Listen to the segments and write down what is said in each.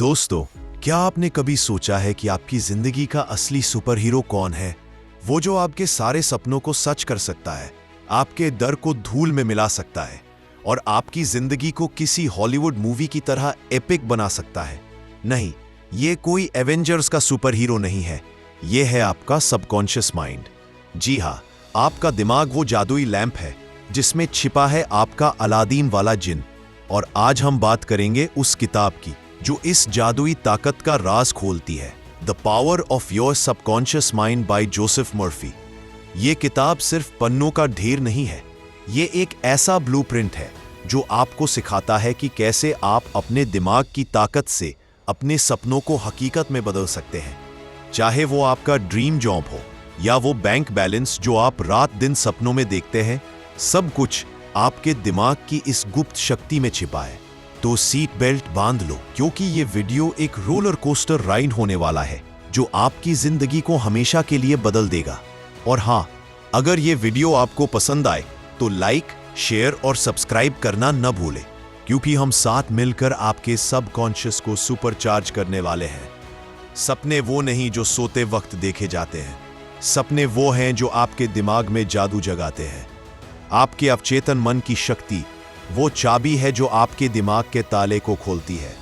दोस्तों, क्या आपने कभी सोचा है कि आपकी जिंदगी का असली सुपर हीरो कौन है? वो जो आपके सारे सपनों को सच कर सकता है, आपके डर को धूल में मिला सकता है और आपकी जिंदगी को किसी हॉलीवुड मूवी की तरह एपिक बना सकता है। नहीं, ये कोई एवेंजर्स का सुपर हीरो नहीं है, ये है आपका सबकॉन्शियस माइंड। जी हाँ, आपका दिमाग वो जादुई लैंप है जिसमें छिपा है आपका अलादीन वाला जिन। और आज हम बात करेंगे उस किताब की जो इस जादुई ताकत का राज खोलती है, the power of your subconscious mind bye Joseph Murphy. ये किताब सिर्फ पन्नों का ढेर नहीं है, ये एक ऐसा ब्लूप्रिंट है जो आपको सिखाता है कि कैसे आप अपने दिमाग की ताकत से अपने सपनों को हकीकत में बदल सकते हैं। चाहे वो आपका ड्रीम जॉब हो या वो बैंक बैलेंस जो आप रात दिन सपनों में देखते हैं, सब कुछ आपके दिमाग की इस गुप्त शक्ति में छिपा है। तो सीट बेल्ट बांध लो, क्योंकि ये वीडियो एक रोलर कोस्टर राइड होने वाला है जो आपकी जिंदगी को हमेशा के लिए बदल देगा। और हाँ, अगर ये वीडियो आपको पसंद आए तो लाइक, शेयर और सब्सक्राइब करना न भूलें, क्योंकि हम साथ मिलकर आपके सबकॉन्शियस को सुपरचार्ज करने वाले हैं। सपने वो नहीं जो सोते वक्त देखे जाते हैं, सपने वो हैं जो आपके दिमाग में जादू जगाते हैं। आपके अवचेतन मन की शक्ति वो चाबी है जो आपके दिमाग के ताले को खोलती है।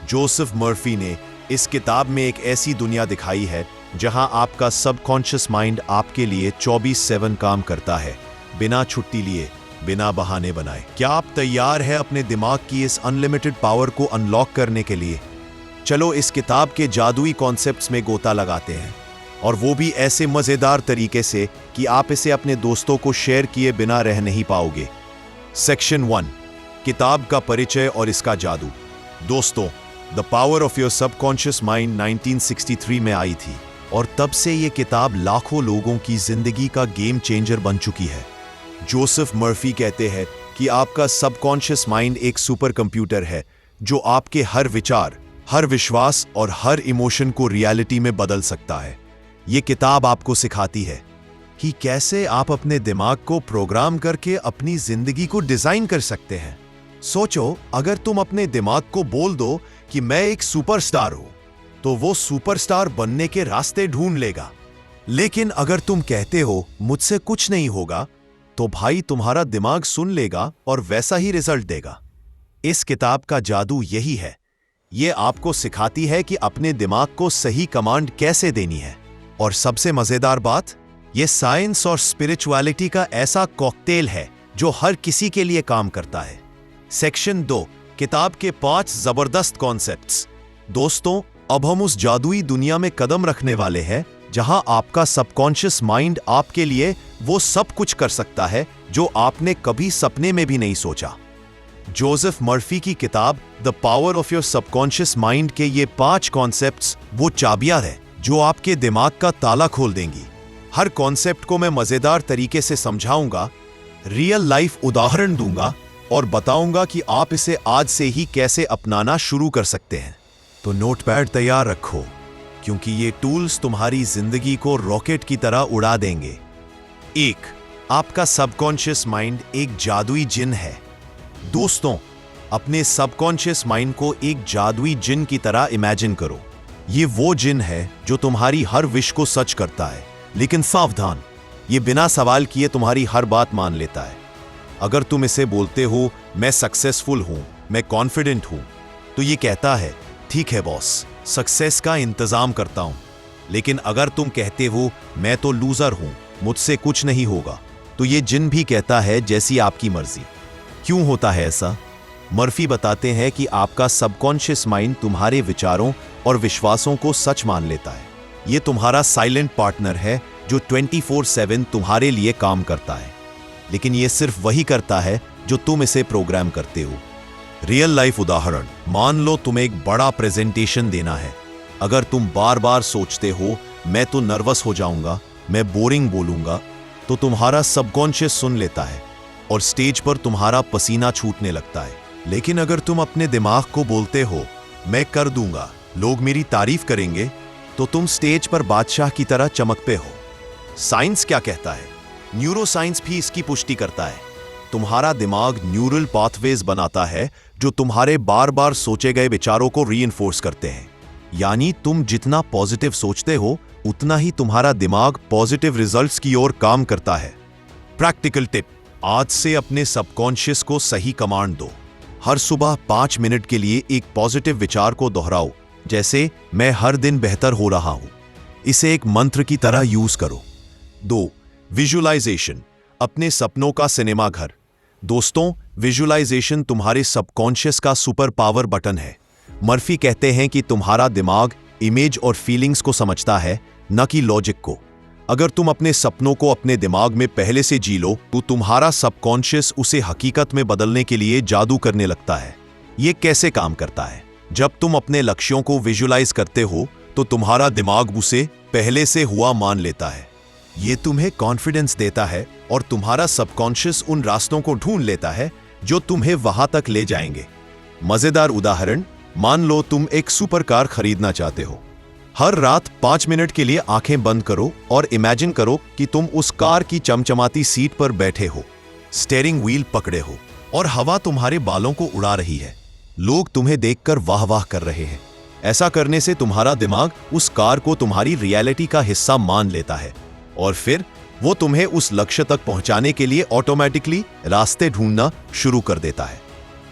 जोसेफ मर्फी ने इस किताब में एक ऐसी दुनिया दिखाई है जहां आपका सबकॉन्शियस माइंड आपके लिए 24/7 काम करता है, बिना छुट्टी लिए, बिना बहाने बनाए। क्या आप तैयार हैं अपने दिमाग की इस अनलिमिटेड पावर को अनलॉक करने के लिए? चलो इस किताब के जादुई कॉन्सेप्ट्स में गोता लगाते हैं, और वो भी ऐसे मजेदार तरीके से कि आप इसे अपने दोस्तों को शेयर किए बिना रह नहीं पाओगे। सेक्शन 1, किताब का परिचय और इसका जादू। दोस्तों, the power of your subconscious mind 1963 में आई थी और तब से ये किताब लाखों लोगों की जिंदगी का गेम चेंजर बन चुकी है। जोसेफ मर्फी कहते हैं कि आपका सबकॉन्शियस माइंड एक सुपर कंप्यूटर है जो आपके हर विचार, हर विश्वास और हर इमोशन को रियलिटी में बदल सकता है। ये किताब आपको सिखाती है कि कैसे आप अपने दिमाग को प्रोग्राम करके अपनी जिंदगी को डिजाइन कर सकते हैं। सोचो, अगर तुम अपने दिमाग को बोल दो कि मैं एक सुपरस्टार हूं, तो वो सुपरस्टार बनने के रास्ते ढूंढ लेगा। लेकिन अगर तुम कहते हो मुझसे कुछ नहीं होगा, तो भाई तुम्हारा दिमाग सुन लेगा और वैसा ही रिजल्ट देगा। इस किताब का जादू यही है, ये आपको सिखाती है कि अपने दिमाग को सही कमांड कैसे देनी है। और सबसे मजेदार बात, ये साइंस और स्पिरिचुअलिटी का ऐसा कॉकटेल है जो हर किसी के लिए काम करता है। सेक्शन 2, किताब के 5 जबरदस्त कॉन्सेप्ट्स। दोस्तों, अब हम उस जादुई दुनिया में कदम रखने वाले हैं जहां आपका सबकॉन्शियस माइंड आपके लिए वो सब कुछ कर सकता है जो आपने कभी सपने में भी नहीं सोचा। जोसेफ मर्फी की किताब the power of your subconscious mind के ये 5 कॉन्सेप्ट्स वो चाबियां हैं जो आपके दिमाग का ताला खोल देंगी। हर कॉन्सेप्ट को मैं मजेदार तरीके से समझाऊंगा, रियल लाइफ उदाहरण दूंगा और बताऊंगा कि आप इसे आज से ही कैसे अपनाना शुरू कर सकते हैं। तो नोटपैड तैयार रखो, क्योंकि ये टूल्स तुम्हारी जिंदगी को रॉकेट की तरह उड़ा देंगे। 1, आपका सबकॉन्शियस माइंड एक जादुई जिन है। दोस्तों, अपने सबकॉन्शियस माइंड को एक जादुई जिन की तरह इमेजिन करो। ये वो जिन है जो तुम्हारी हर विश को सच करता है, लेकिन सावधान, ये बिना सवाल किए तुम्हारी हर बात मान लेता है। अगर तुम इसे बोलते हो मैं सक्सेसफुल हूं, मैं कॉन्फिडेंट हूं, तो ये कहता है ठीक है बॉस, सक्सेस का इंतजाम करता हूं। लेकिन अगर तुम कहते हो मैं तो लूजर हूं, मुझसे कुछ नहीं होगा, तो ये जिन भी कहता है जैसी आपकी मर्जी। क्यों होता है ऐसा? मर्फी बताते हैं कि आपका सबकॉन्शियस माइंड तुम्हारे विचारों और विश्वासों को सच मान लेता है। ये तुम्हारा साइलेंट पार्टनर है जो 24/7 तुम्हारे लिए काम करता है, लेकिन ये सिर्फ वही करता है जो तुम इसे प्रोग्राम करते हो। रियल लाइफ उदाहरण, मान लो तुम्हें एक बड़ा प्रेजेंटेशन देना है। अगर तुम बार बार सोचते हो मैं तो नर्वस हो जाऊंगा, मैं बोरिंग बोलूंगा, तो तुम्हारा सबकॉन्शियस सुन लेता है और स्टेज पर तुम्हारा पसीना छूटने लगता है। लेकिन अगर तुम अपने दिमाग को बोलते हो मैं कर दूंगा, लोग मेरी तारीफ करेंगे, तो तुम स्टेज पर बादशाह की तरह चमकते हो। साइंस क्या कहता है? न्यूरोसाइंस भी इसकी पुष्टि करता है। तुम्हारा दिमाग न्यूरल पाथवेज बनाता है जो तुम्हारे बार बार सोचे गए विचारों को रीइंफोर्स करते हैं। यानी तुम जितना पॉजिटिव सोचते हो उतना ही तुम्हारा दिमाग पॉजिटिव रिजल्ट्स की ओर काम करता है। प्रैक्टिकल टिप, आज से अपने सबकॉन्शियस को सही कमांड दो। हर सुबह 5 मिनट के लिए एक पॉजिटिव विचार को दोहराओ, जैसे मैं हर दिन बेहतर हो रहा हूं। इसे एक मंत्र की तरह यूज करो। 2. विजुअलाइजेशन, अपने सपनों का सिनेमा घर। दोस्तों, विजुअलाइजेशन तुम्हारे सबकॉन्शियस का सुपर पावर बटन है। मर्फी कहते हैं कि तुम्हारा दिमाग इमेज और फीलिंग्स को समझता है, न कि लॉजिक को। अगर तुम अपने सपनों को अपने दिमाग में पहले से जी लो तो तुम्हारा सबकॉन्शियस उसे हकीकत में बदलने के लिए जादू करने लगता है। यह कैसे काम करता है? जब तुम अपने लक्ष्यों को विजुअलाइज करते हो तो तुम्हारा दिमाग उसे पहले से हुआ मान लेता है। यह तुम्हें कॉन्फिडेंस देता है और तुम्हारा सबकॉन्शियस उन रास्तों को ढूंढ लेता है जो तुम्हें वहां तक ले जाएंगे। मजेदार उदाहरण, मान लो तुम एक सुपर कार खरीदना चाहते हो। हर रात 5 मिनट के लिए आंखें बंद करो और इमेजिन करो कि तुम उस कार की चमचमाती सीट पर बैठे हो, स्टीयरिंग व्हील पकड़े हो और हवा तुम्हारे बालों को उड़ा रही है। लोग तुम्हें देखकर वाह वाह कर रहे हैं। ऐसा करने से तुम्हारा दिमाग उस कार को तुम्हारी रियलिटी का हिस्सा मान लेता है और फिर वो तुम्हें उस लक्ष्य तक पहुंचाने के लिए ऑटोमेटिकली रास्ते ढूंढना शुरू कर देता है।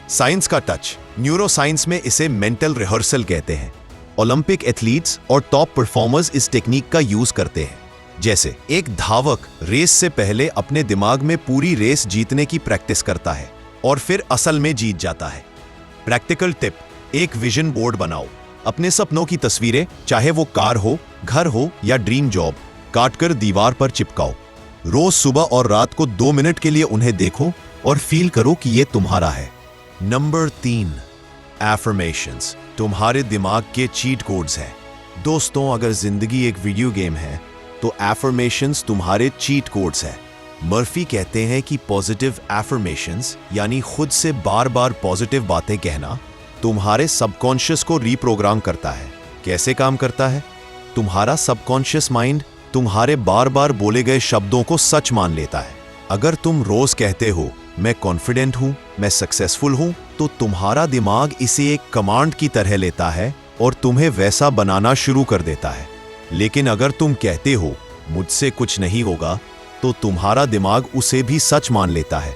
साइंस का टच, न्यूरो साइंस में इसे मेंटल रिहर्सल कहते हैं। ओलंपिक एथलीट्स और टॉप परफॉर्मर्स इस टेक्निक का यूज करते हैं। जैसे एक धावक रेस से पहले अपने दिमाग में पूरी रेस जीतने की प्रैक्टिस करता है और फिर असल में जीत जाता है। प्रैक्टिकल टिप, एक विजन बोर्ड बनाओ। अपने सपनों की तस्वीरें, चाहे वो कार हो, घर हो या ड्रीम जॉब, काटकर दीवार पर चिपकाओ। रोज सुबह और रात को 2 मिनट के लिए उन्हें देखो और फील करो कि ये तुम्हारा है। नंबर 3, एफर्मेशंस, तुम्हारे दिमाग के चीट कोड्स हैं। दोस्तों, अगर जिंदगी एक वीडियो गेम है तो एफर्मेशंस तुम्हारे चीट कोड्स हैं। मर्फी कहते हैं कि पॉजिटिव एफर्मेशंस यानी खुद से बार बार पॉजिटिव बातें कहना तुम्हारे सबकॉन्शियस को रीप्रोग्राम करता है। कैसे काम करता है? तुम्हारा सबकॉन्शियस माइंड तुम्हारे बार बार बोले गए शब्दों को सच मान लेता है। अगर तुम रोज कहते हो मैं कॉन्फिडेंट हूं, मैं सक्सेसफुल हूं, तो तुम्हारा दिमाग इसे एक कमांड की तरह लेता है और तुम्हें वैसा बनाना शुरू कर देता है। लेकिन अगर तुम कहते हो मुझसे कुछ नहीं होगा, तो तुम्हारा दिमाग उसे भी सच मान लेता है।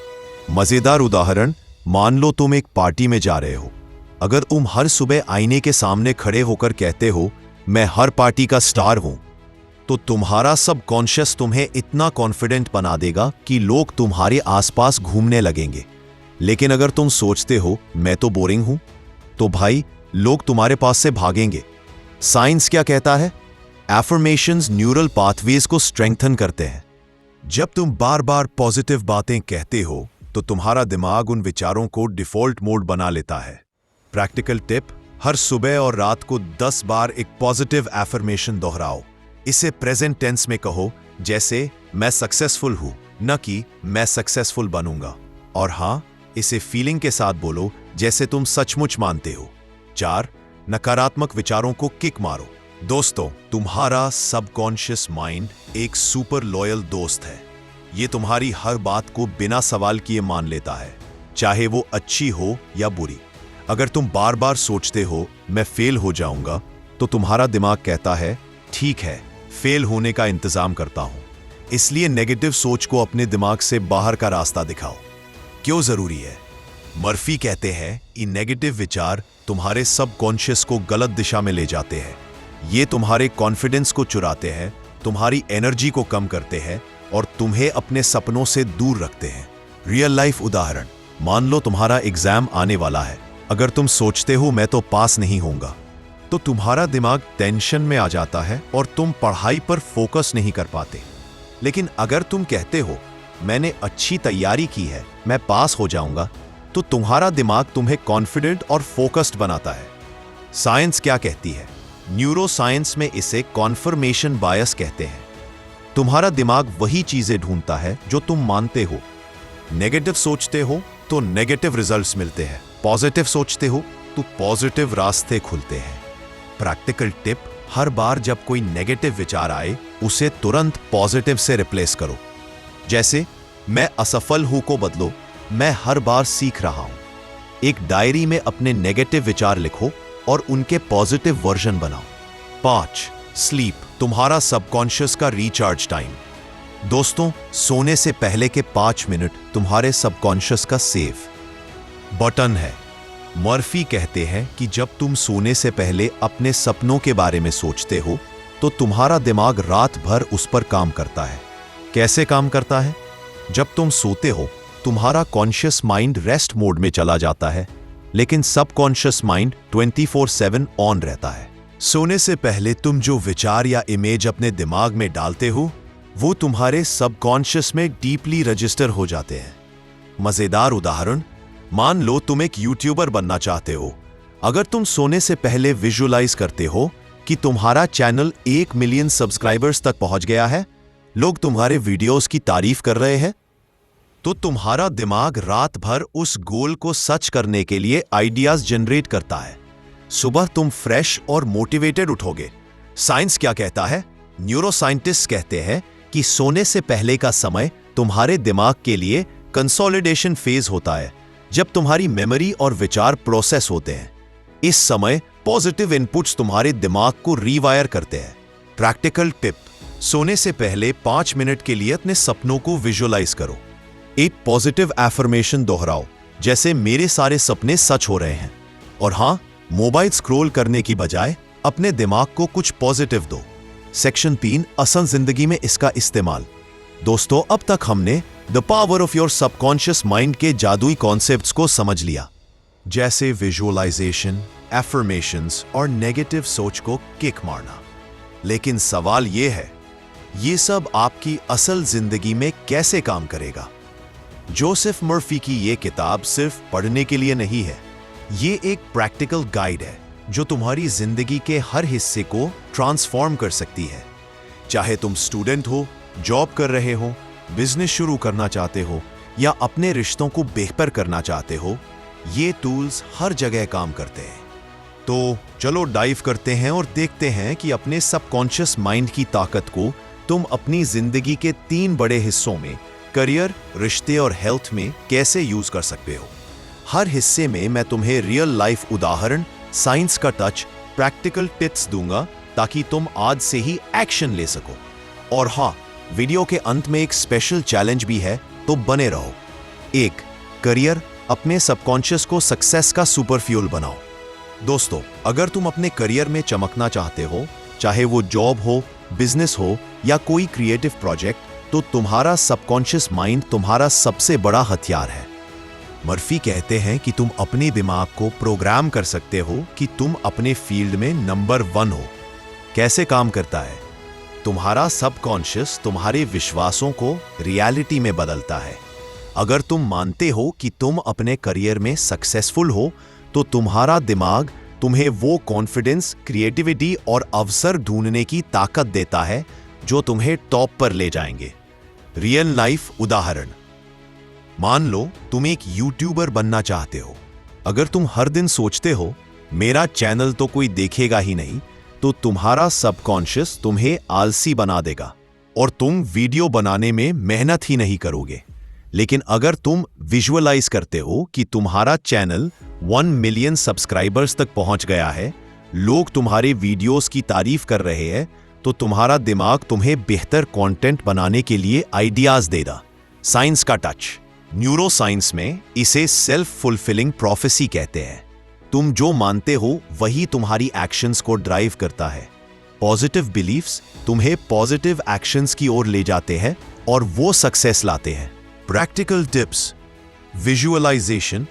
मजेदार उदाहरण, मान लो तुम एक पार्टी में जा रहे हो। अगर तुम हर सुबह आईने के सामने खड़े होकर कहते हो मैं हर पार्टी का स्टार हूं, तो तुम्हारा सबकॉन्शियस तुम्हें इतना कॉन्फिडेंट बना देगा कि लोग तुम्हारे आसपास घूमने लगेंगे। लेकिन अगर तुम सोचते हो मैं तो बोरिंग हूं, तो भाई लोग तुम्हारे पास से भागेंगे। साइंस क्या कहता है? एफर्मेशंस न्यूरल पाथवेज को स्ट्रेंथन करते हैं। जब तुम बार बार पॉजिटिव बातें कहते हो तो तुम्हारा दिमाग उन विचारों को डिफॉल्ट मोड बना लेता है। प्रैक्टिकल टिप, हर सुबह और रात को 10 बार एक पॉजिटिव एफर्मेशन दोहराओ। इसे प्रेजेंट टेंस में कहो, जैसे मैं सक्सेसफुल हूं, न कि मैं सक्सेसफुल बनूंगा। और हां, इसे फीलिंग के साथ बोलो, जैसे तुम सचमुच मानते हो। 4, नकारात्मक विचारों को किक मारो। दोस्तों, तुम्हारा सबकॉन्शियस माइंड एक सुपर लॉयल दोस्त है। ये तुम्हारी हर बात को बिना सवाल किए मान लेता है, चाहे वो अच्छी हो या बुरी। अगर तुम बार बार सोचते हो मैं फेल हो जाऊंगा, तो तुम्हारा दिमाग कहता है ठीक है, फेल होने का इंतजाम करता हूं। इसलिए नेगेटिव सोच को अपने दिमाग से बाहर का रास्ता दिखाओ। क्यों जरूरी है? मर्फी कहते हैं कि नेगेटिव विचार तुम्हारे सबकॉन्शियस को गलत दिशा में ले जाते हैं। ये तुम्हारे कॉन्फिडेंस को चुराते हैं, तुम्हारी एनर्जी को कम करते हैं और तुम्हें अपने सपनों से दूर रखते हैं। रियल लाइफ उदाहरण, मान लो तुम्हारा एग्जाम आने वाला है। अगर तुम सोचते हो मैं तो पास नहीं होऊंगा, तो तुम्हारा दिमाग टेंशन में आ जाता है और तुम पढ़ाई पर फोकस नहीं कर पाते। लेकिन अगर तुम कहते हो मैंने अच्छी तैयारी की है, मैं पास हो जाऊंगा, तो तुम्हारा दिमाग तुम्हें कॉन्फिडेंट और फोकस्ड बनाता है। साइंस क्या कहती है? न्यूरो साइंस में इसे कॉन्फर्मेशन बायस कहते हैं। तुम्हारा दिमाग वही चीजें ढूंढता है जो तुम मानते हो। नेगेटिव सोचते हो तो नेगेटिव रिजल्ट्स मिलते हैं, पॉजिटिव सोचते हो तो पॉजिटिव रास्ते खुलते हैं। प्रैक्टिकल टिप, हर बार जब कोई नेगेटिव विचार आए उसे तुरंत पॉजिटिव से रिप्लेस करो। जैसे मैं असफल हूं को बदलो मैं हर बार सीख रहा हूं। एक डायरी में अपने नेगेटिव विचार लिखो और उनके पॉजिटिव वर्जन बनाओ। 5. स्लीप, तुम्हारा सबकॉन्शियस का रिचार्ज टाइम। दोस्तों, सोने से पहले के 5 मिनट तुम्हारे सबकॉन्शियस का सेव बटन है। मर्फी कहते हैं कि जब तुम सोने से पहले अपने सपनों के बारे में सोचते हो तो तुम्हारा दिमाग रात भर उस पर काम करता है। कैसे काम करता है? जब तुम सोते हो तुम्हारा कॉन्शियस माइंड रेस्ट मोड में चला जाता है, लेकिन सबकॉन्शियस माइंड 24/7 ऑन रहता है। सोने से पहले तुम जो विचार या इमेज अपने दिमाग में डालते हो वो तुम्हारे सबकॉन्शियस में डीपली रजिस्टर हो जाते हैं। मजेदार उदाहरण, मान लो तुम एक यूट्यूबर बनना चाहते हो। अगर तुम सोने से पहले विजुअलाइज करते हो कि तुम्हारा चैनल 1 मिलियन सब्सक्राइबर्स तक पहुंच गया है, लोग तुम्हारे वीडियोस की तारीफ कर रहे हैं, तो तुम्हारा दिमाग रात भर उस गोल को सच करने के लिए आइडियाज जनरेट करता है। सुबह तुम फ्रेश और मोटिवेटेड उठोगे। साइंस क्या कहता है? न्यूरोसाइंटिस्ट कहते हैं कि सोने से पहले का समय तुम्हारे दिमाग के लिए कंसोलिडेशन फेज होता है, जब तुम्हारी मेमोरी और विचार प्रोसेस होते हैं। इस समय पॉजिटिव इनपुट्स तुम्हारे दिमाग को रीवायर करते हैं। प्रैक्टिकल टिप, सोने से पहले 5 मिनट के लिए अपने सपनों को विजुअलाइज करो। एक पॉजिटिव एफर्मेशन दोहराओ, जैसे मेरे सारे सपने सच हो रहे हैं। और हां, मोबाइल स्क्रॉल करने की बजाय अपने दिमाग को कुछ पॉजिटिव दो। सेक्शन 3, असल जिंदगी में इसका इस्तेमाल। दोस्तों, अब तक हमने the power of your subconscious mind के जादुई कॉन्सेप्ट्स को समझ लिया, जैसे विजुअलाइजेशन, एफर्मेशंस और नेगेटिव सोच को किक मारना। लेकिन सवाल यह है, ये सब आपकी असल जिंदगी में कैसे काम करेगा? जोसेफ मर्फी की यह किताब सिर्फ पढ़ने के लिए नहीं है, ये एक प्रैक्टिकल गाइड है जो तुम्हारी जिंदगी के हर हिस्से को ट्रांसफॉर्म कर सकती है। चाहे तुम स्टूडेंट हो, जॉब कर रहे हो, बिजनेस शुरू करना चाहते हो या अपने रिश्तों को बेहतर करना चाहते हो, ये टूल्स हर जगह काम करते हैं। तो चलो डाइव करते हैं और देखते हैं कि अपने सबकॉन्शियस माइंड की ताकत को तुम अपनी जिंदगी के 3 बड़े हिस्सों में, करियर, रिश्ते और हेल्थ में कैसे यूज कर सकते हो। हर हिस्से में मैं तुम्हें रियल लाइफ उदाहरण, साइंस का टच, प्रैक्टिकल टिप्स दूंगा ताकि तुम आज से ही एक्शन ले सको। और हाँ, वीडियो के अंत में एक स्पेशल चैलेंज भी है, तो बने रहो। 1. करियर, अपने सबकॉन्शियस को सक्सेस का सुपर फ्यूल बनाओ। दोस्तों, अगर तुम अपने करियर में चमकना चाहते हो, चाहे वो जॉब हो, बिजनेस हो या कोई क्रिएटिव प्रोजेक्ट, तो तुम्हारा सबकॉन्शियस माइंड तुम्हारा सबसे बड़ा हथियार है। मर्फी कहते हैं कि तुम अपने दिमाग को प्रोग्राम कर सकते हो कि तुम अपने फील्ड में नंबर 1 हो। कैसे काम करता है? तुम्हारा सबकॉन्शियस तुम्हारे विश्वासों को रियलिटी में बदलता है। अगर तुम मानते हो कि तुम अपने करियर में सक्सेसफुल हो, तो तुम्हारा दिमाग तुम्हें वो कॉन्फिडेंस, क्रिएटिविटी और अवसर ढूंढने की ताकत देता है जो तुम्हें टॉप पर ले जाएंगे। रियल लाइफ उदाहरण, मान लो तुम एक यूट्यूबर बनना चाहते हो। अगर तुम हर दिन सोचते हो मेरा चैनल तो कोई देखेगा ही नहीं, तो तुम्हारा सबकॉन्शियस तुम्हें आलसी बना देगा और तुम वीडियो बनाने में मेहनत ही नहीं करोगे। लेकिन अगर तुम विजुअलाइज करते हो कि तुम्हारा चैनल 1 मिलियन सब्सक्राइबर्स तक पहुंच गया है, लोग तुम्हारे वीडियोस की तारीफ कर रहे हैं, तो तुम्हारा दिमाग तुम्हें बेहतर कंटेंट बनाने के लिए आइडियाज देगा। साइंस का टच, न्यूरोसाइंस में इसे सेल्फ फुलफिलिंग प्रोफेसी कहते हैं। तुम जो मानते हो वही तुम्हारी एक्शंस को ड्राइव करता है। पॉजिटिव बिलीफ्स तुम्हें पॉजिटिव एक्शंस की ओर ले जाते हैं और वो सक्सेस लाते हैं। प्रैक्टिकल टिप्स, विजुअलाइजेशन,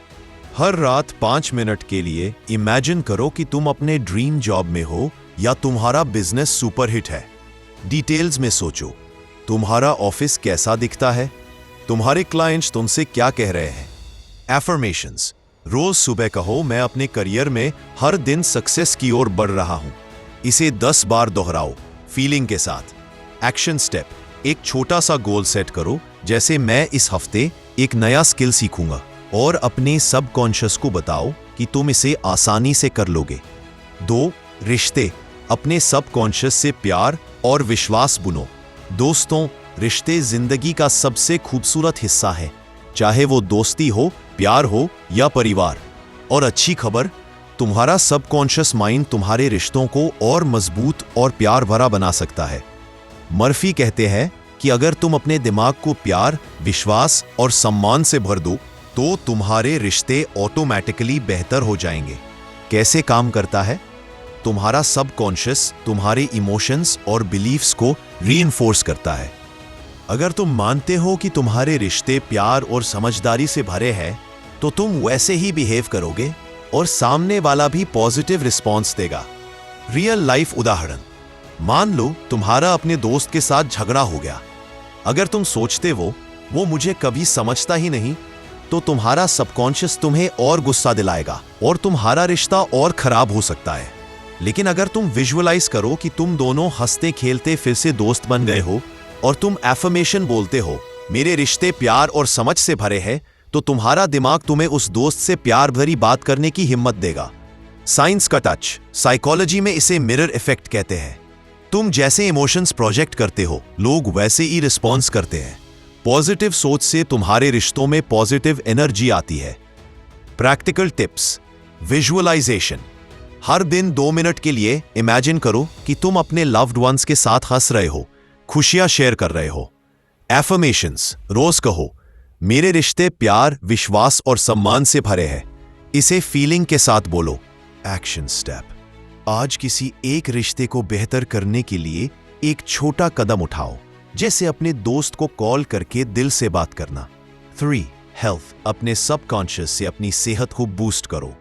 हर रात 5 मिनट के लिए इमेजिन करो कि तुम अपने ड्रीम जॉब में हो या तुम्हारा बिजनेस सुपरहिट है। डिटेल्स में सोचो, तुम्हारा ऑफिस कैसा दिखता है, तुम्हारे क्लाइंट्स तुमसे क्या कह रहे हैं। एफर्मेशंस, रोज सुबह कहो मैं अपने करियर में हर दिन सक्सेस की ओर बढ़ रहा हूं। इसे 10 बार दोहराओ फीलिंग के साथ। एक्शन स्टेप, एक छोटा सा गोल सेट करो, जैसे मैं इस हफ्ते एक नया स्किल सीखूंगा, और अपने सबकॉन्शियस को बताओ कि तुम इसे आसानी से कर लोगे। 2. रिश्ते, अपने सबकॉन्शियस से प्यार और विश्वास बुनो। दोस्तों, रिश्ते जिंदगी का सबसे खूबसूरत हिस्सा है, चाहे वो दोस्ती हो, प्यार हो या परिवार। और अच्छी खबर, तुम्हारा सबकॉन्शियस माइंड तुम्हारे रिश्तों को और मजबूत और प्यार भरा बना सकता है। मर्फी कहते हैं कि अगर तुम अपने दिमाग को प्यार, विश्वास और सम्मान से भर दो तो तुम्हारे रिश्ते ऑटोमेटिकली बेहतर हो जाएंगे। कैसे काम करता है? तुम्हारा सबकॉन्शियस तुम्हारे इमोशंस और बिलीफ्स को रीइंफोर्स करता है। अगर तुम मानते हो कि तुम्हारे रिश्ते प्यार और समझदारी से भरे हैं, तो तुम वैसे ही बिहेव करोगे और सामने वाला भी पॉजिटिव रिस्पॉन्स देगा। रियल लाइफ उदाहरण, मान लो तुम्हारा अपने दोस्त के साथ झगड़ा हो गया। अगर तुम सोचते हो वो मुझे कभी समझता ही नहीं, तो तुम्हारा सबकॉन्शियस तुम्हें और गुस्सा दिलाएगा और तुम्हारा रिश्ता और खराब हो सकता है। लेकिन अगर तुम विजुअलाइज करो कि तुम दोनों हंसते खेलते फिर से दोस्त बन गए हो और तुम एफर्मेशन बोलते हो, मेरे रिश्ते प्यार और समझ से भरे हैं, तो तुम्हारा दिमाग तुम्हें उस दोस्त से प्यार भरी बात करने की हिम्मत देगा। साइंस का टच, साइकोलॉजी में इसे मिरर इफेक्ट कहते हैं। तुम जैसे इमोशंस प्रोजेक्ट करते हो, लोग वैसे ही रिस्पॉन्स करते हैं। पॉजिटिव सोच से तुम्हारे रिश्तों में पॉजिटिव एनर्जी आती है। Practical tips, visualisation. हर दिन 2 मिनट के लिए इमेजिन करो कि तुम अपने लव्ड वंस के साथ हंस रहे हो, खुशियां शेयर कर रहे हो। एफर्मेशंस, रोज कहो, मेरे रिश्ते प्यार, विश्वास और सम्मान से भरे हैं। इसे फीलिंग के साथ बोलो। एक्शन स्टेप, आज किसी एक रिश्ते को बेहतर करने के लिए एक छोटा कदम उठाओ, जैसे अपने दोस्त को कॉल करके दिल से बात करना। 3. हेल्थ, अपने सबकॉन्शियस से अपनी सेहत को बूस्ट करो।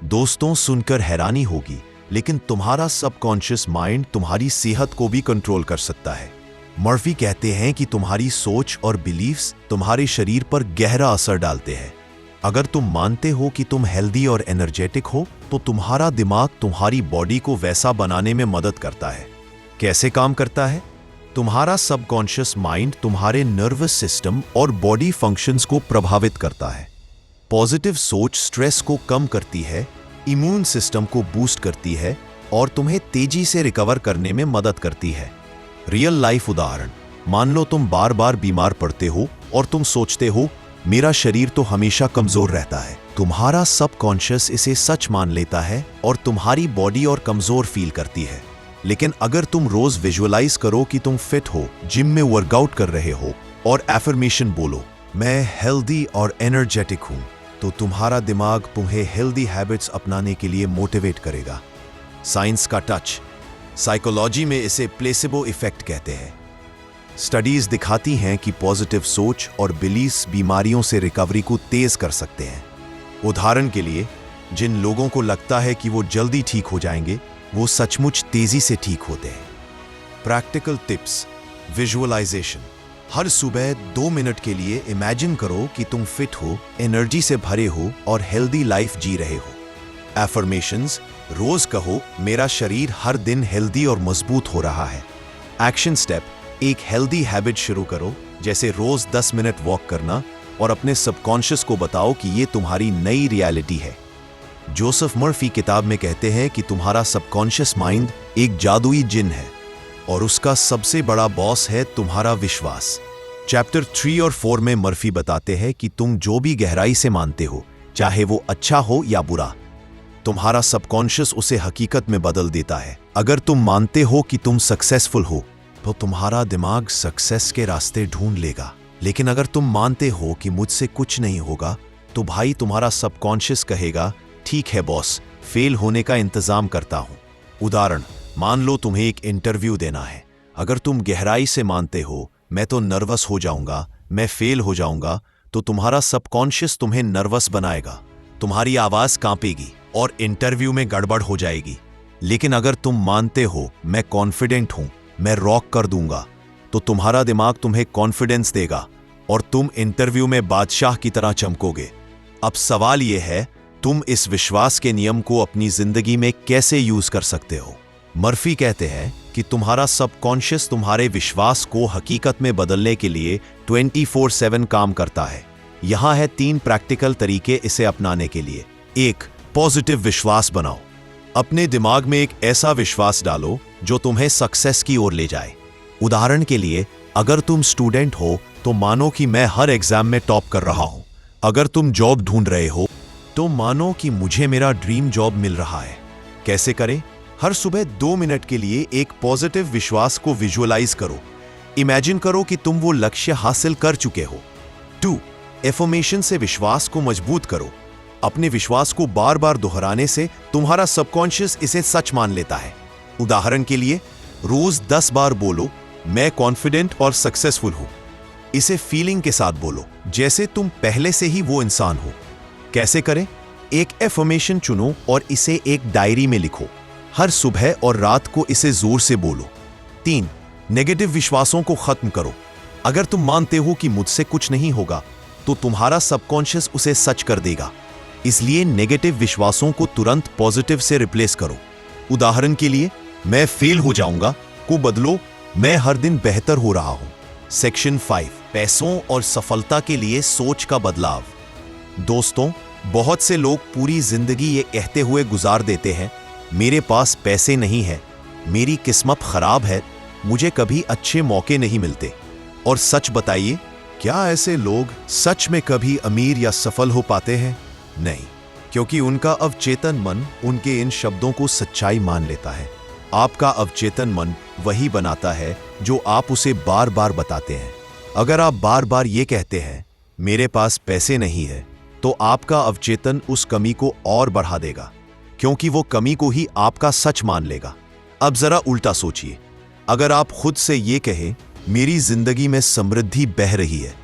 दोस्तों सुनकर हैरानी होगी, लेकिन तुम्हारा सबकॉन्शियस माइंड तुम्हारी सेहत को भी कंट्रोल कर सकता है। मर्फी कहते हैं कि तुम्हारी सोच और बिलीफ्स तुम्हारे शरीर पर गहरा असर डालते हैं। अगर तुम मानते हो कि तुम हेल्दी और एनर्जेटिक हो, तो तुम्हारा दिमाग तुम्हारी बॉडी को वैसा बनाने में मदद करता है। कैसे काम करता है? तुम्हारा सबकॉन्शियस माइंड तुम्हारे नर्वस सिस्टम और बॉडी फंक्शंस को प्रभावित करता है। पॉजिटिव सोच स्ट्रेस को कम करती है, इम्यून सिस्टम को बूस्ट करती है और तुम्हें तेजी से रिकवर करने में मदद करती है। रियल लाइफ उदाहरण, मान लो तुम बार बार बीमार पड़ते हो और तुम सोचते हो मेरा शरीर तो हमेशा कमजोर रहता है। तुम्हारा सबकॉन्शियस इसे सच मान लेता है और तुम्हारी बॉडी और कमजोर फील करती है। लेकिन अगर तुम रोज विजुअलाइज करो कि तुम फिट हो, जिम में वर्कआउट कर रहे हो और एफर्मेशन बोलो, मैं हेल्दी और एनर्जेटिक हूं, तो तुम्हारा दिमाग तुम्हें हेल्दी हैबिट्स अपनाने के लिए मोटिवेट करेगा। साइंस का टच, साइकोलॉजी में इसे प्लेसिबो इफेक्ट कहते हैं। स्टडीज दिखाती हैं कि पॉजिटिव सोच और बिलीफ्स बीमारियों से रिकवरी को तेज कर सकते हैं। उदाहरण के लिए, जिन लोगों को लगता है कि वो जल्दी ठीक हो जाएंगे, वो सचमुच तेजी से ठीक होते हैं। Practical tips, visualisation. हर सुबह 2 मिनट के लिए इमेजिन करो कि तुम फिट हो, एनर्जी से भरे हो और हेल्दी लाइफ जी रहे हो। एफर्मेशंस, रोज कहो, मेरा शरीर हर दिन हेल्दी और मजबूत हो रहा है। एक्शन स्टेप, एक हेल्दी हैबिट शुरू करो, जैसे रोज 10 मिनट वॉक करना, और अपने सबकॉन्शियस को बताओ कि ये तुम्हारी नई रियलिटी है। जोसेफ मर्फी किताब में कहते हैं कि तुम्हारा सबकॉन्शियस माइंड एक जादुई जिन है और उसका सबसे बड़ा बॉस है तुम्हारा विश्वास। चैप्टर 3 और 4 में मर्फी बताते हैं कि तुम जो भी गहराई से मानते हो, चाहे वो अच्छा हो या बुरा, तुम्हारा सबकॉन्शियस उसे हकीकत में बदल देता है। अगर तुम मानते हो कि तुम सक्सेसफुल हो, तो तुम्हारा दिमाग सक्सेस के रास्ते ढूंढ लेगा। लेकिन अगर तुम मानते हो कि मुझसे कुछ नहीं होगा, तो भाई तुम्हारा सबकॉन्शियस कहेगा, ठीक है बॉस, फेल होने का इंतजाम करता हूं। उदाहरण, मान लो तुम्हें एक इंटरव्यू देना है। अगर तुम गहराई से मानते हो मैं तो नर्वस हो जाऊंगा, मैं फेल हो जाऊंगा, तो तुम्हारा सबकॉन्शियस तुम्हें नर्वस बनाएगा, तुम्हारी आवाज कांपेगी और इंटरव्यू में गड़बड़ हो जाएगी। लेकिन अगर तुम मानते हो मैं कॉन्फिडेंट हूं, मैं रॉक कर दूंगा, तो तुम्हारा दिमाग तुम्हें कॉन्फिडेंस देगा और तुम इंटरव्यू में बादशाह की तरह चमकोगे। अब सवाल यह है, तुम इस विश्वास के नियम को अपनी जिंदगी में कैसे यूज कर सकते हो? मर्फी कहते हैं कि तुम्हारा सबकॉन्शियस तुम्हारे विश्वास को हकीकत में बदलने के लिए 24/7 काम करता है। यहां है 3 प्रैक्टिकल तरीके इसे अपनाने के लिए। 1. पॉजिटिव विश्वास बनाओ। अपने दिमाग में एक ऐसा विश्वास डालो जो तुम्हें सक्सेस की ओर ले जाए। उदाहरण के लिए, अगर तुम स्टूडेंट हो तो मानो कि मैं हर एग्जाम में टॉप कर रहा हूं। अगर तुम जॉब ढूंढ रहे हो तो मानो कि मुझे मेरा ड्रीम जॉब मिल रहा है। कैसे करें? हर सुबह 2 मिनट के लिए एक पॉजिटिव विश्वास को विजुअलाइज करो। इमेजिन करो कि तुम वो लक्ष्य हासिल कर चुके हो। 2. एफर्मेशन से विश्वास को मजबूत करो। अपने विश्वास को बार बार दोहराने से तुम्हारा सबकॉन्शियस इसे सच मान लेता है। उदाहरण के लिए, रोज 10 बार बोलो, मैं कॉन्फिडेंट और सक्सेसफुल हूं। इसे फीलिंग के साथ बोलो, जैसे तुम पहले से ही वो इंसान हो। कैसे करें? एक एफर्मेशन चुनो और इसे एक डायरी में लिखो। हर सुबह और रात को इसे जोर से बोलो। 3. नेगेटिव विश्वासों को खत्म करो। अगर तुम मानते हो कि मुझसे कुछ नहीं होगा, तो तुम्हारा सबकॉन्शियस उसे सच कर देगा। इसलिए नेगेटिव विश्वासों को तुरंत पॉजिटिव से रिप्लेस करो। उदाहरण के लिए, मैं फेल हो जाऊंगा को बदलो, मैं हर दिन बेहतर हो रहा हूं। सेक्शन 5. पैसों और सफलता के लिए सोच का बदलाव। दोस्तों, बहुत से लोग पूरी जिंदगी ये कहते हुए गुजार देते हैं, मेरे पास पैसे नहीं है, मेरी किस्मत खराब है, मुझे कभी अच्छे मौके नहीं मिलते। और सच बताइए, क्या ऐसे लोग सच में कभी अमीर या सफल हो पाते हैं? नहीं, क्योंकि उनका अवचेतन मन उनके इन शब्दों को सच्चाई मान लेता है। आपका अवचेतन मन वही बनाता है जो आप उसे बार बार बताते हैं। अगर आप बार बार ये कहते हैं, मेरे पास पैसे नहीं है, तो आपका अवचेतन उस कमी को और बढ़ा देगा, क्योंकि वो कमी को ही आपका सच मान लेगा। अब जरा उल्टा सोचिए, अगर आप खुद से ये कहें, मेरी जिंदगी में समृद्धि बह रही है,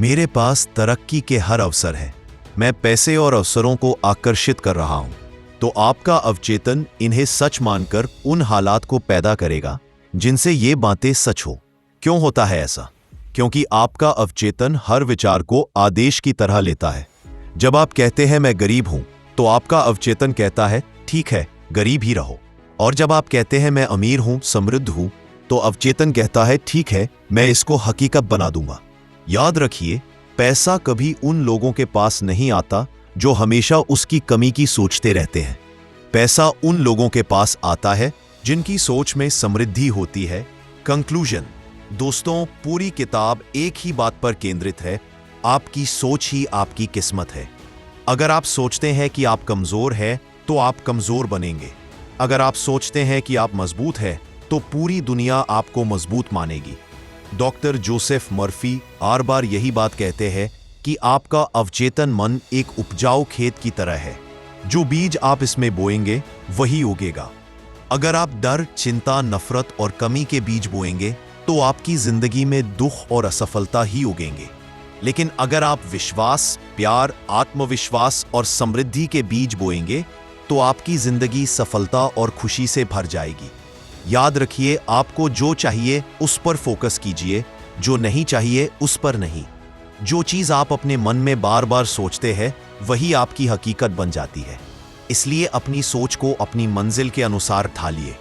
मेरे पास तरक्की के हर अवसर है, मैं पैसे और अवसरों को आकर्षित कर रहा हूं, तो आपका अवचेतन इन्हें सच मानकर उन हालात को पैदा करेगा जिनसे ये बातें सच हो। क्यों होता है ऐसा? क्योंकि आपका अवचेतन हर विचार को आदेश की तरह लेता है। जब आप कहते हैं मैं गरीब हूं, तो आपका अवचेतन कहता है ठीक है, गरीब ही रहो। और जब आप कहते हैं मैं अमीर हूं, समृद्ध हूं, तो अवचेतन कहता है ठीक है, मैं इसको हकीकत बना दूंगा। याद रखिए, पैसा कभी उन लोगों के पास नहीं आता जो हमेशा उसकी कमी की सोचते रहते हैं। पैसा उन लोगों के पास आता है जिनकी सोच में समृद्धि होती है। कंक्लूजन। दोस्तों, पूरी किताब एक ही बात पर केंद्रित है, आपकी सोच ही आपकी किस्मत है। अगर आप सोचते हैं कि आप कमजोर हैं, तो आप कमजोर बनेंगे। अगर आप सोचते हैं कि आप मजबूत हैं, तो पूरी दुनिया आपको मजबूत मानेगी। डॉक्टर जोसेफ मर्फी बार बार यही बात कहते हैं कि आपका अवचेतन मन एक उपजाऊ खेत की तरह है, जो बीज आप इसमें बोएंगे वही उगेगा। अगर आप डर, चिंता, नफरत और कमी के बीज बोएंगे, तो आपकी जिंदगी में दुख और असफलता ही उगेंगे। लेकिन अगर आप विश्वास, प्यार, आत्मविश्वास और समृद्धि के बीज बोएंगे, तो आपकी जिंदगी सफलता और खुशी से भर जाएगी। याद रखिए, आपको जो चाहिए उस पर फोकस कीजिए, जो नहीं चाहिए उस पर नहीं। जो चीज आप अपने मन में बार बार सोचते हैं, वही आपकी हकीकत बन जाती है। इसलिए अपनी सोच को अपनी मंजिल के अनुसार ढालिए।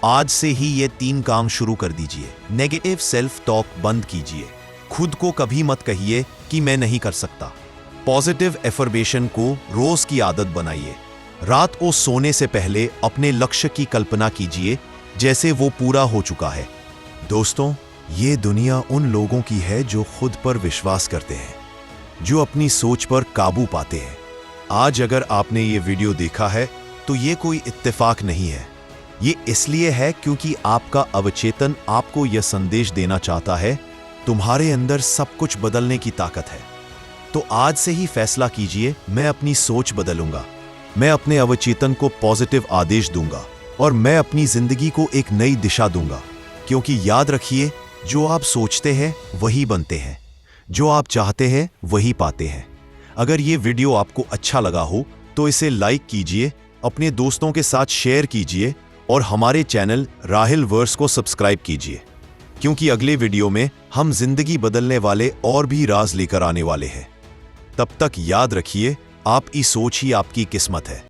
आज से ही ये 3 काम शुरू कर दीजिए। नेगेटिव सेल्फ टॉक बंद कीजिए। खुद को कभी मत कहिए कि मैं नहीं कर सकता। पॉजिटिव एफर्मेशन को रोज की आदत बनाइए। रात को सोने से पहले अपने लक्ष्य की कल्पना कीजिए जैसे वो पूरा हो चुका है। दोस्तों, ये दुनिया उन लोगों की है जो खुद पर विश्वास करते हैं, जो अपनी सोच पर काबू पाते हैं। आज अगर आपने ये वीडियो देखा है, तो ये कोई इत्तेफाक नहीं है। ये इसलिए है क्योंकि आपका अवचेतन आपको यह संदेश देना चाहता है, तुम्हारे अंदर सब कुछ बदलने की ताकत है। तो आज से ही फैसला कीजिए, मैं अपनी सोच बदलूंगा, मैं अपने अवचेतन को पॉजिटिव आदेश दूंगा और मैं अपनी जिंदगी को एक नई दिशा दूंगा। क्योंकि याद रखिए, जो आप सोचते हैं वही बनते हैं, जो आप चाहते हैं वही पाते हैं। अगर ये वीडियो आपको अच्छा लगा हो, तो इसे लाइक कीजिए, अपने दोस्तों के साथ शेयर कीजिए और हमारे चैनल राहिल वर्स को सब्सक्राइब कीजिए, क्योंकि अगले वीडियो में हम जिंदगी बदलने वाले और भी राज लेकर आने वाले हैं। तब तक याद रखिए, आपकी सोच ही आपकी किस्मत है।